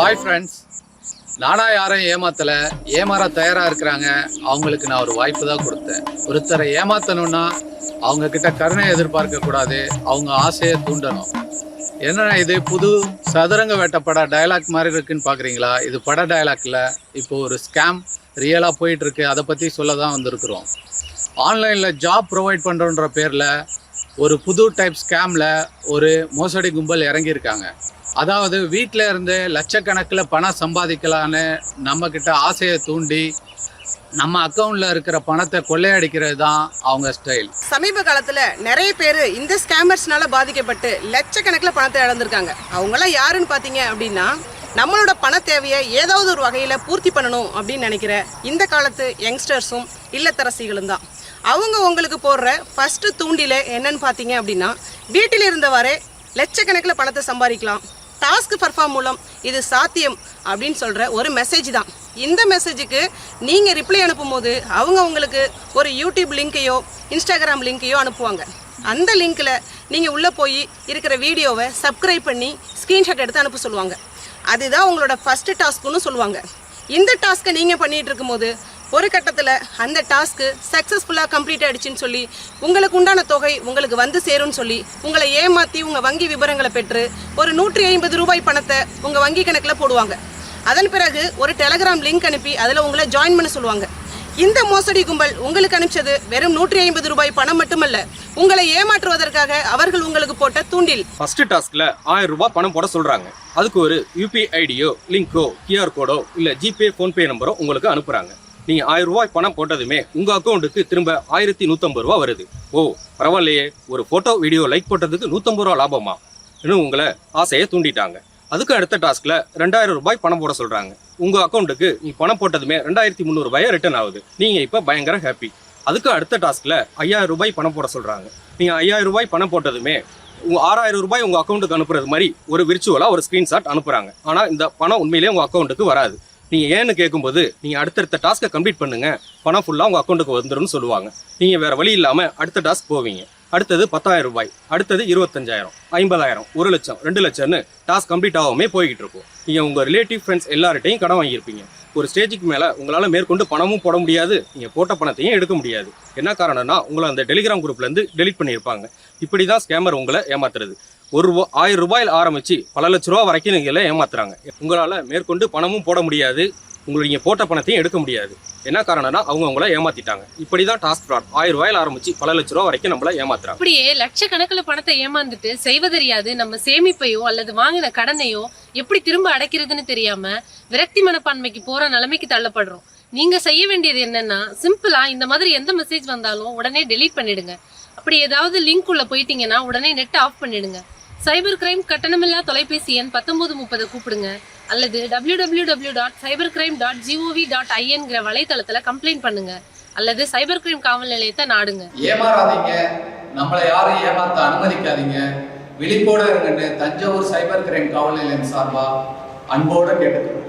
Hi friends, நானா யாரையும் ஏமாத்தல, ஏமாற தயாரா இருக்கிறாங்க. அவங்களுக்கு நான் ஒரு வாய்ப்பு தான் கொடுத்தேன். ஒருத்தரை ஏமாத்தணும்னா அவங்க கிட்ட கருணை எதிர்பார்க்க கூடாது, அவங்க ஆசையை தூண்டணும். என்ன இது புது சதுரங்க வேட்ட பட டயலாக் மாதிரி இருக்குன்னு பாக்குறீங்களா? இது பட டயலாக் இல்ல, இப்போ ஒரு ஸ்கேம் ரியலா போயிட்டு இருக்கு. அதை பத்தி சொல்ல தான் வந்திருக்கிறோம். ஆன்லைன்ல ஜாப் ப்ரொவைட் பண்றோன்ற பேர்ல ஒரு புது டைப் ஸ்கேம்ல ஒரு மோசடி கும்பல் இறங்கியிருக்காங்க. அதாவது வீட்டில் இருந்து லட்சக்கணக்கில் பணம் சம்பாதிக்கலான்னு நம்ம கிட்ட ஆசையை தூண்டி நம்ம அக்கௌண்ட்ல இருக்கிற பணத்தை கொள்ளையடிக்கிறது தான் அவங்க ஸ்டைல். சமீப காலத்துல நிறைய பேர் இந்த ஸ்கேமர்ஸ்னால பாதிக்கப்பட்டு லட்சக்கணக்கில் பணத்தை இழந்திருக்காங்க. அவங்களாம் யாருன்னு பார்த்தீங்க அப்படின்னா, நம்மளோட பண தேவையை ஏதாவது ஒரு வகையில் பூர்த்தி பண்ணணும் அப்படின்னு நினைக்கிற இந்த காலத்து யங்ஸ்டர்ஸும் இல்லத்தரசிகளும் தான். அவங்க உங்களுக்கு போடுற ஃபர்ஸ்ட் தூண்டில என்னன்னு பார்த்தீங்க அப்படின்னா, வீட்டில் இருந்தவாறே லட்சக்கணக்கில் பணத்தை சம்பாதிக்கலாம், டாஸ்க் பர்ஃபார்ம் மூலம் இது சாத்தியம் அப்படின்னு சொல்கிற ஒரு மெசேஜ் தான். இந்த மெசேஜுக்கு நீங்கள் ரிப்ளை அனுப்பும் போது அவங்க உங்களுக்கு ஒரு யூடியூப் லிங்க்கையோ இன்ஸ்டாகிராம் லிங்க்கையோ அனுப்புவாங்க. அந்த லிங்க்கில் நீங்கள் உள்ளே போய் இருக்கிற வீடியோவை சப்ஸ்கிரைப் பண்ணி ஸ்க்ரீன்ஷாட் எடுத்து அனுப்ப சொல்லுவாங்க. அதுதான் உங்களோட ஃபஸ்ட்டு டாஸ்க்குன்னு சொல்லுவாங்க. இந்த டாஸ்க்கை நீங்கள் பண்ணிகிட்டு இருக்கும்போது ஒரு கட்டத்தில் அந்த டாஸ்க்கு சக்ஸஸ்ஃபுல்லாக கம்ப்ளீட் ஆகிடுச்சின்னு சொல்லி உங்களுக்கு உண்டான தொகை உங்களுக்கு வந்து சேரும்னு சொல்லி உங்களை ஏமாற்றி உங்கள் வங்கி விவரங்களை பெற்று ஒரு 150 ரூபாய் பணத்தை உங்கள் வங்கி கணக்கில் போடுவாங்க. அதன் பிறகு ஒரு டெலகிராம் லிங்க் அனுப்பி அதில் உங்களை ஜாயின் பண்ண சொல்லுவாங்க. இந்த மோசடி கும்பல் உங்களுக்கு அனுப்பிச்சது வெறும் 150 ரூபாய் பணம் மட்டுமல்ல, உங்களை ஏமாற்றுவதற்காக அவர்கள் உங்களுக்கு போட்ட தூண்டில். ஃபர்ஸ்ட் டாஸ்க்ல 1000 ரூபாய் பணம் போட சொல்றாங்க. அதுக்கு ஒரு யூபிஐ ஐடியோ லிங்கோ QR கோடோ இல்ல ஜிபே போன்பே நம்பரோ உங்களுக்கு அனுப்புறாங்க. நீங்க 1000 ரூபாய் பணம் போட்டதுமே உங்க அக்கௌண்ட்டுக்கு திரும்ப 1150 ரூபாய் வருது. ஓ பரவாயில்லையே, ஒரு போட்டோ வீடியோ லைக் போட்டதுக்கு 150 ரூபாய் லாபமா இன்னும் உங்களை ஆசையை தூண்டிட்டாங்க. அதுக்கு அடுத்த டாஸ்க்ல 2000 ரூபாய் பணம் போட சொல்றாங்க. உங்க அக்கௌண்ட்டுக்கு நீ பணம் போட்டதுமே 2300 ரூபாய் ரிட்டர்ன் ஆகுது. நீங்க இப்ப பயங்கர ஹாப்பி. அதுக்கு அடுத்த டாஸ்க்ல 5000 ரூபாய் பணம் போட சொல்றாங்க. நீங்க 5000 ரூபாய் பணம் போட்டதுமே 6000 ரூபாய் உங்க அக்கௌண்ட்டுக்கு அனுப்புறது மாதிரி ஒரு விர்ச்சுவலா ஒரு ஸ்கிரீன்ஷாட் அனுப்புறாங்க. ஆனா இந்த பணம் உண்மையிலேயே உங்க அக்கௌண்ட்டுக்கு வராது. நீங்க ஏன்னு கேட்கும்போது நீங்க அடுத்தடுத்த டாஸ்க்கை கம்ப்ளீட் பண்ணுங்க, பணம் ஃபுல்லா உங்க அக்கௌண்ட்டுக்கு வந்துடும் சொல்லுவாங்க. நீங்க வேற வழி இல்லாம அடுத்த டாஸ்க் போவீங்க. அடுத்தது 10,000 ரூபாய், அடுத்தது 25,000, 50,000, 1 லட்சம், 2 லட்சம்னு டாஸ்க் கம்ப்ளீட் ஆகாமே போய்கிட்டு இருக்கும். நீங்க உங்க ரிலேட்டிவ் ஃப்ரெண்ட்ஸ் எல்லார்ட்டையும் கடன் வாங்கியிருப்பீங்க. ஒரு ஸ்டேஜுக்கு மேல உங்களால மேற்கொண்டு பணமும் போட முடியாது, நீங்க போட்ட பணத்தையும் எடுக்க முடியாது. என்ன காரணம்னா உங்களை அந்த டெலிகிராம் குரூப்ல இருந்து டெலிட் பண்ணியிருப்பாங்க. இப்படிதான் ஸ்கேமர் உங்களை ஏமாத்துறது. 1000 ரூபாயில் ஆரம்பிச்சு பல லட்ச ரூபா வரைக்கும் நீங்க ஏமாத்துறாங்க. உங்களால மேற்கொண்டு பணமும் போட முடியாது, நீங்க போட்ட பணத்தையும் எடுக்க முடியாது. என்ன காரணம்னா அவங்க உங்களை ஏமாத்திட்டாங்க. இப்படிதான் டாஸ்க் ஃப்ராட் 1000 ரூபாயில் ஆரம்பிச்சு பல லட்ச ரூபா வரைக்கும் நம்மள ஏமாத்துறாங்க. அப்படியே லட்சக்கணக்கில் பணத்தை ஏமாந்துட்டு செய்வதறியாது நம்ம சேமிப்பையோ அல்லது வாங்கின கடனையோ எப்படி திரும்ப அடைக்கிறதுன்னு தெரியாம விரக்தி மனப்பான்மைக்கு போற நிலைமைக்கு தள்ளப்படுறோம். நீங்க செய்ய வேண்டியது என்னன்னா, சிம்பிளா இந்த மாதிரி எந்த மெசேஜ் வந்தாலும் உடனே டெலீட் பண்ணிடுங்க. அப்படி ஏதாவது லிங்க் உள்ள போயிட்டீங்கன்னா உடனே நெட் ஆஃப் பண்ணிடுங்க. சைபர் கிரைம் கட்டணமில்லா தொலைபேசி எண் 1930 கூப்பிடுங்க அல்லது www.cybercrime.gov.in வலைத்தளத்துல கம்ப்ளைண்ட் பண்ணுங்க அல்லது சைபர் கிரைம் காவல் நிலையத்தை நாடுங்க. ஏமாறாதீங்க, நம்மளை யாரும் ஏமாத்த அனுமதிக்காதீங்க, விழிப்போட இருங்கன்னு தஞ்சாவூர் சைபர் கிரைம் காவல் நிலையம் சார்பா அன்போட கேட்டுக்கிறோம்.